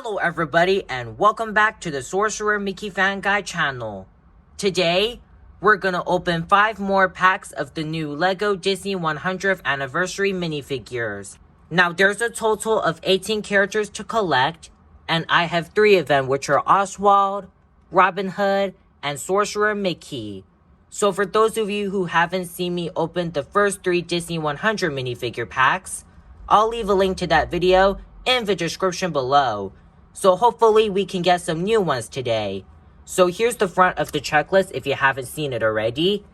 Hello everybody and welcome back to the Sorcerer Mickey Fan Guide channel. Today, we're gonna open 5 more packs of the new LEGO Disney 100th Anniversary minifigures. Now there's a total of 18 characters to collect, and I have 3 of them, which are Oswald, Robin Hood, and Sorcerer Mickey. So for those of you who haven't seen me open the first 3 Disney 100 minifigure packs, I'll leave a link to that video in the description below. So hopefully we can get some new ones today. So here's the front of the checklist if you haven't seen it already.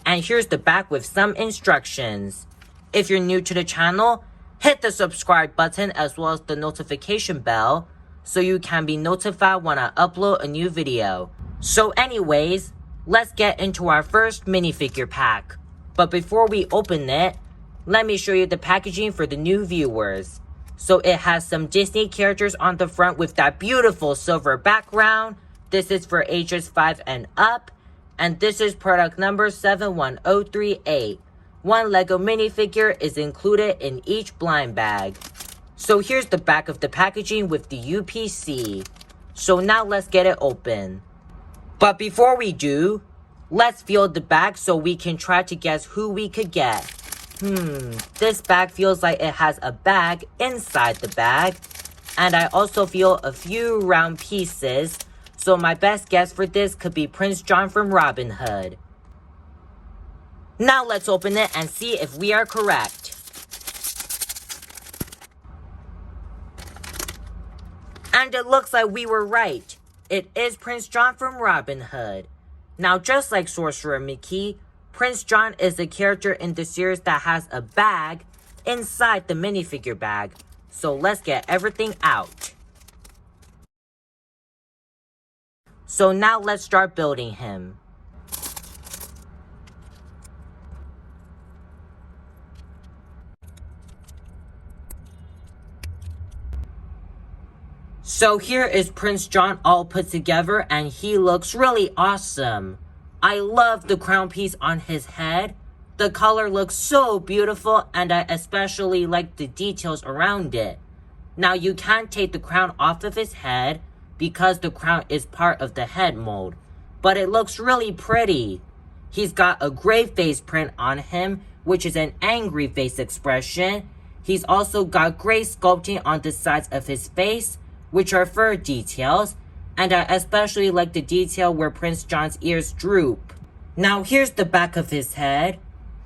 And here's the back with some instructions. If you're new to the channel, hit the subscribe button as well as the notification bell so you can be notified when I upload a new video. So anyways, let's get into our first minifigure pack. But before we open it, let me show you the packaging for the new viewers. So it has some Disney characters on the front with that beautiful silver background. This is for ages 5 and up. And this is product number 71038. 1 LEGO minifigure is included in each blind bag. So here's the back of the packaging with the UPC. So now let's get it open. But before we do, let's feel the bag so we can try to guess who we could get. This bag feels like it has a bag inside the bag. And I also feel a few round pieces. So my best guess for this could be Prince John from Robin Hood. Now let's open it and see if we are correct. And it looks like we were right. It is Prince John from Robin Hood. Now just like Sorcerer Mickey, Prince John is a character in the series that has a bag inside the minifigure bag. So let's get everything out. So now let's start building him. So here is Prince John all put together and he looks really awesome. I love the crown piece on his head. The color looks so beautiful and I especially like the details around it. Now you can't take the crown off of his head because the crown is part of the head mold. But it looks really pretty. He's got a gray face print on him, which is an angry face expression. He's also got gray sculpting on the sides of his face, which are fur details. And I especially like the detail where Prince John's ears droop. Now here's the back of his head.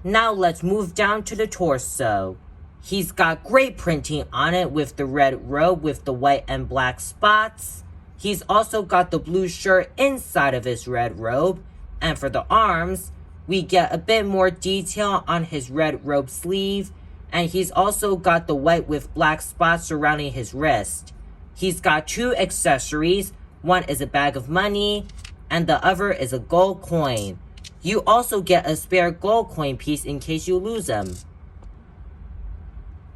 Now let's move down to the torso. He's got great printing on it with the red robe with the white and black spots. He's also got the blue shirt inside of his red robe. And for the arms, we get a bit more detail on his red robe sleeve. And he's also got the white with black spots surrounding his wrist. He's got 2 accessories. One is a bag of money, and the other is a gold coin. You also get a spare gold coin piece in case you lose them.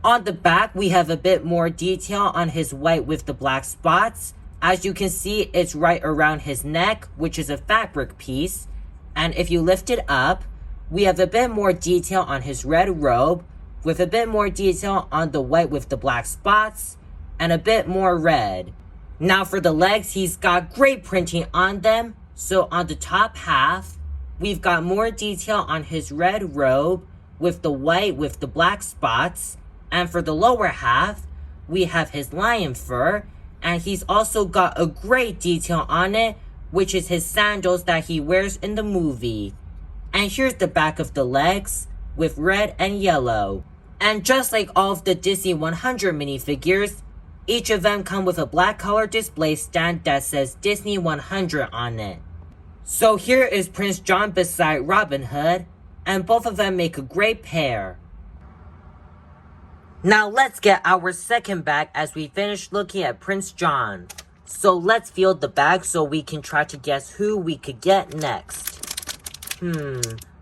On the back, we have a bit more detail on his white with the black spots. As you can see, it's right around his neck, which is a fabric piece. And if you lift it up, we have a bit more detail on his red robe, with a bit more detail on the white with the black spots, and a bit more red. Now for the legs, he's got great printing on them. So on the top half, we've got more detail on his red robe with the white with the black spots. And for the lower half, we have his lion fur. And he's also got a great detail on it, which is his sandals that he wears in the movie. And here's the back of the legs with red and yellow. And just like all of the Disney 100 minifigures, each of them come with a black color display stand that says Disney 100 on it. So here is Prince John beside Robin Hood, and both of them make a great pair. Now let's get our second bag as we finish looking at Prince John. So let's feel the bag so we can try to guess who we could get next.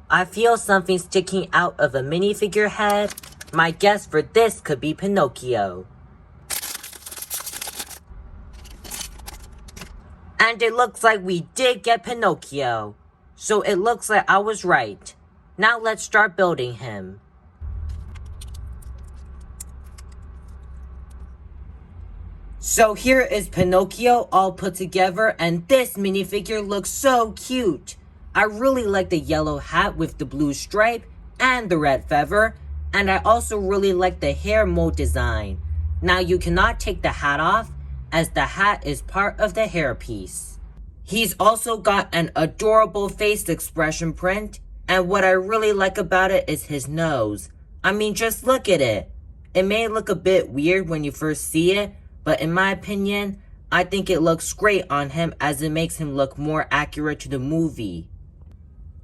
I feel something sticking out of a minifigure head. My guess for this could be Pinocchio. And it looks like we did get Pinocchio. So it looks like I was right. Now let's start building him. So here is Pinocchio all put together, and this minifigure looks so cute. I really like the yellow hat with the blue stripe and the red feather, and I also really like the hair mold design. Now you cannot take the hat off, as the hat is part of the hairpiece. He's also got an adorable face expression print, and what I really like about it is his nose. I mean, just look at it. It may look a bit weird when you first see it, but in my opinion, I think it looks great on him as it makes him look more accurate to the movie.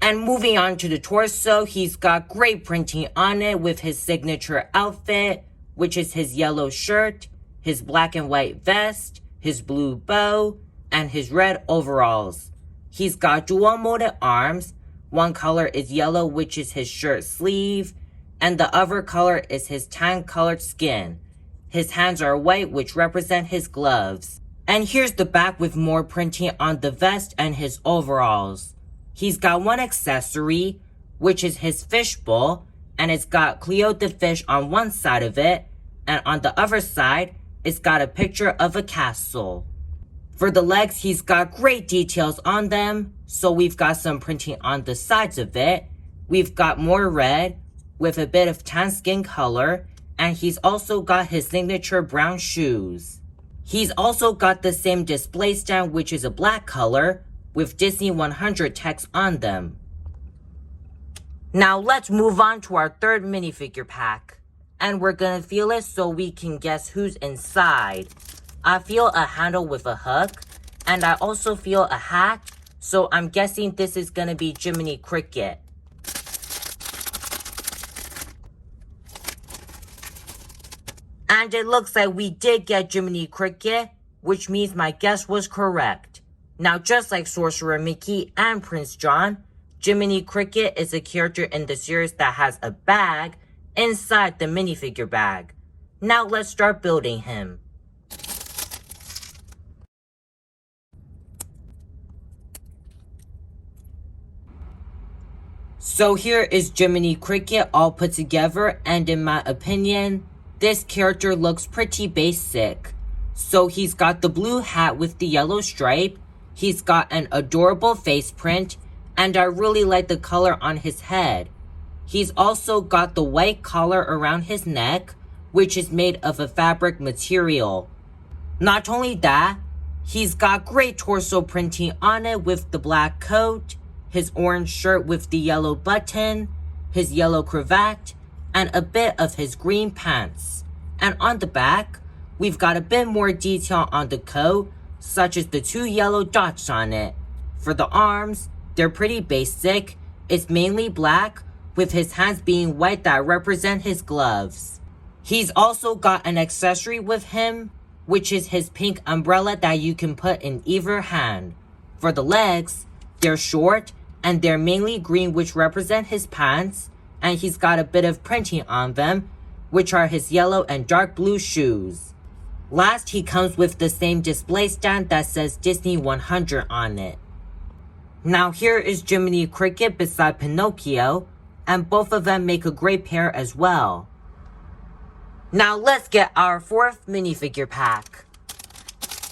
And moving on to the torso, he's got great printing on it with his signature outfit, which is his yellow shirt, his black and white vest, his blue bow, and his red overalls. He's got dual molded arms. One color is yellow, which is his shirt sleeve, and the other color is his tan colored skin. His hands are white, which represent his gloves. And here's the back with more printing on the vest and his overalls. He's got one accessory, which is his fishbowl, and it's got Cleo the fish on one side of it, and on the other side, it's got a picture of a castle. For the legs, he's got great details on them, so we've got some printing on the sides of it. We've got more red, with a bit of tan skin color, and he's also got his signature brown shoes. He's also got the same display stand, which is a black color, with Disney 100 text on them. Now let's move on to our third minifigure pack. And we're gonna feel it so we can guess who's inside. I feel a handle with a hook, and I also feel a hat, so I'm guessing this is gonna be Jiminy Cricket. And it looks like we did get Jiminy Cricket, which means my guess was correct. Now, just like Sorcerer Mickey and Prince John, Jiminy Cricket is a character in the series that has a bag inside the minifigure bag. Now let's start building him. So here is Jiminy Cricket all put together, and in my opinion, this character looks pretty basic. So he's got the blue hat with the yellow stripe, he's got an adorable face print, and I really like the color on his head. He's also got the white collar around his neck, which is made of a fabric material. Not only that, he's got great torso printing on it with the black coat, his orange shirt with the yellow button, his yellow cravat, and a bit of his green pants. And on the back, we've got a bit more detail on the coat, such as the 2 yellow dots on it. For the arms, they're pretty basic. It's mainly black, with his hands being white that represent his gloves. He's also got an accessory with him, which is his pink umbrella that you can put in either hand. For the legs, they're short, and they're mainly green, which represent his pants, and he's got a bit of printing on them, which are his yellow and dark blue shoes. Last, he comes with the same display stand that says Disney 100 on it. Now here is Jiminy Cricket beside Pinocchio, and both of them make a great pair as well. Now let's get our fourth minifigure pack.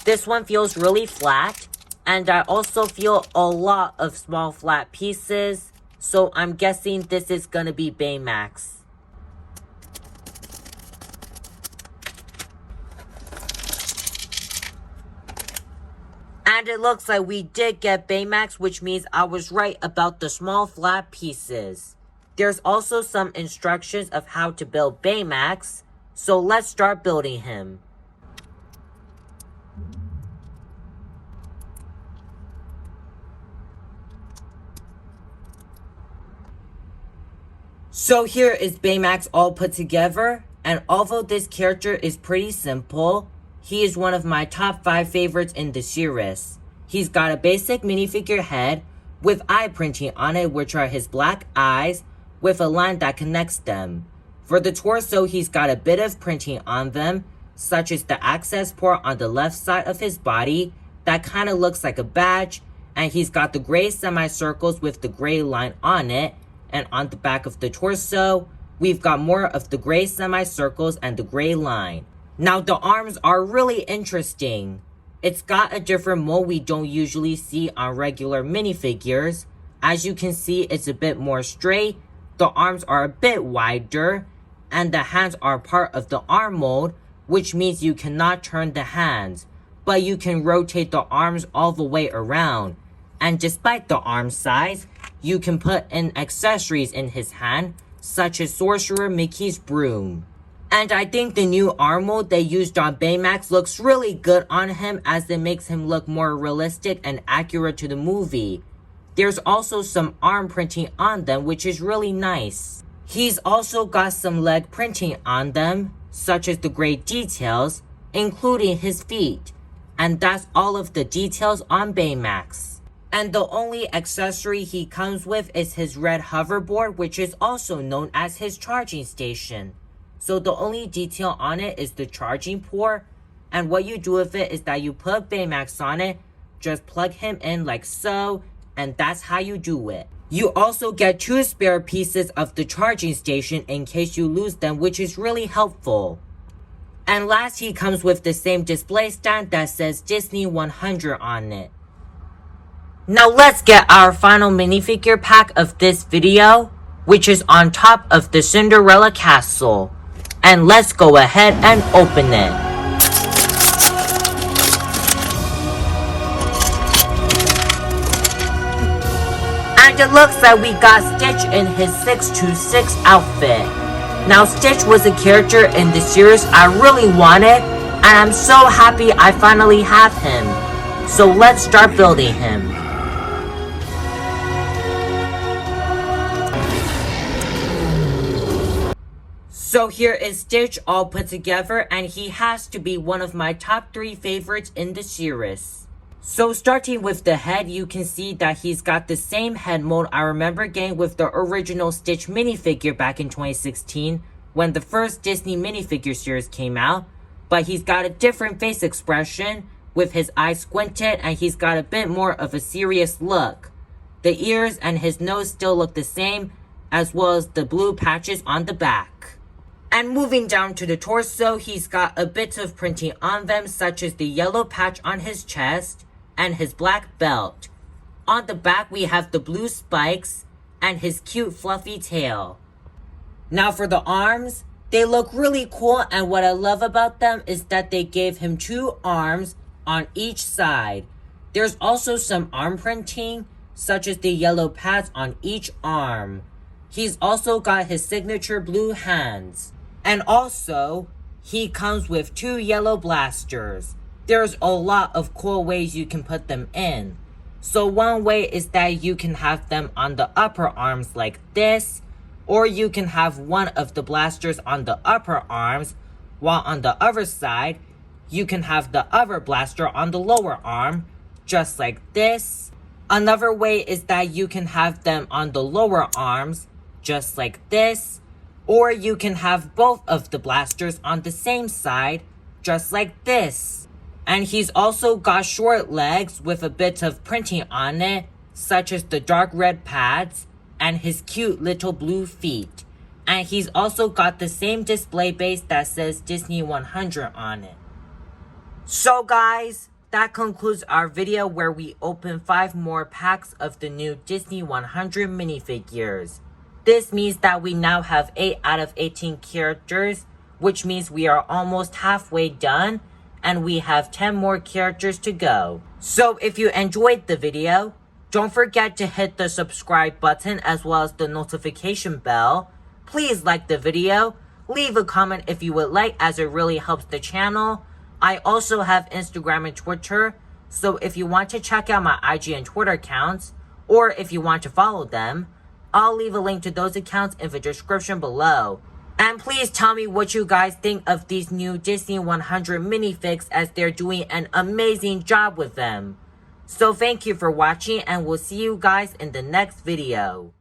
This one feels really flat, and I also feel a lot of small flat pieces, so I'm guessing this is gonna be Baymax. And it looks like we did get Baymax, which means I was right about the small flat pieces. There's also some instructions of how to build Baymax, so let's start building him. So here is Baymax all put together, and although this character is pretty simple, he is one of my top 5 favorites in the series. He's got a basic minifigure head with eye printing on it, which are his black eyes with a line that connects them. For the torso, he's got a bit of printing on them, such as the access port on the left side of his body that kind of looks like a badge, and he's got the gray semicircles with the gray line on it, and on the back of the torso, we've got more of the gray semicircles and the gray line. Now the arms are really interesting. It's got a different mold we don't usually see on regular minifigures. As you can see, it's a bit more straight, the arms are a bit wider, and the hands are part of the arm mold, which means you cannot turn the hands, but you can rotate the arms all the way around. And despite the arm size, you can put in accessories in his hand, such as Sorcerer Mickey's broom. And I think the new arm mold they used on Baymax looks really good on him, as it makes him look more realistic and accurate to the movie. There's also some arm printing on them, which is really nice. He's also got some leg printing on them, such as the gray details, including his feet. And that's all of the details on Baymax. And the only accessory he comes with is his red hoverboard, which is also known as his charging station. So the only detail on it is the charging port, and what you do with it is that you put Baymax on it, just plug him in like so, and that's how you do it. You also get 2 spare pieces of the charging station in case you lose them, which is really helpful. And last, he comes with the same display stand that says Disney 100 on it. Now let's get our final minifigure pack of this video, which is on top of the Cinderella castle. And let's go ahead and open it. And it looks like we got Stitch in his 626 outfit. Now Stitch was a character in the series I really wanted, and I'm so happy I finally have him. So let's start building him. So here is Stitch all put together, and he has to be one of my top 3 favorites in the series. So starting with the head, you can see that he's got the same head mold I remember getting with the original Stitch minifigure back in 2016 when the first Disney minifigure series came out, but he's got a different face expression with his eyes squinted, and he's got a bit more of a serious look. The ears and his nose still look the same, as well as the blue patches on the back. And moving down to the torso, he's got a bit of printing on them, such as the yellow patch on his chest and his black belt. On the back, we have the blue spikes and his cute fluffy tail. Now for the arms, they look really cool, and what I love about them is that they gave him 2 arms on each side. There's also some arm printing, such as the yellow pads on each arm. He's also got his signature blue hands. And also, he comes with 2 yellow blasters. There's a lot of cool ways you can put them in. So one way is that you can have them on the upper arms like this, or you can have one of the blasters on the upper arms, while on the other side, you can have the other blaster on the lower arm, just like this. Another way is that you can have them on the lower arms, just like this, or you can have both of the blasters on the same side, just like this. And he's also got short legs with a bit of printing on it, such as the dark red pads and his cute little blue feet. And he's also got the same display base that says Disney 100 on it. So guys, that concludes our video where we open 5 more packs of the new Disney 100 minifigures. This means that we now have 8 out of 18 characters, which means we are almost halfway done, and we have 10 more characters to go. So if you enjoyed the video, don't forget to hit the subscribe button as well as the notification bell. Please like the video, leave a comment if you would like, as it really helps the channel. I also have Instagram and Twitter, so if you want to check out my IG and Twitter accounts, or if you want to follow them, I'll leave a link to those accounts in the description below. And please tell me what you guys think of these new Disney 100 minifigs, as they're doing an amazing job with them. So thank you for watching, and we'll see you guys in the next video.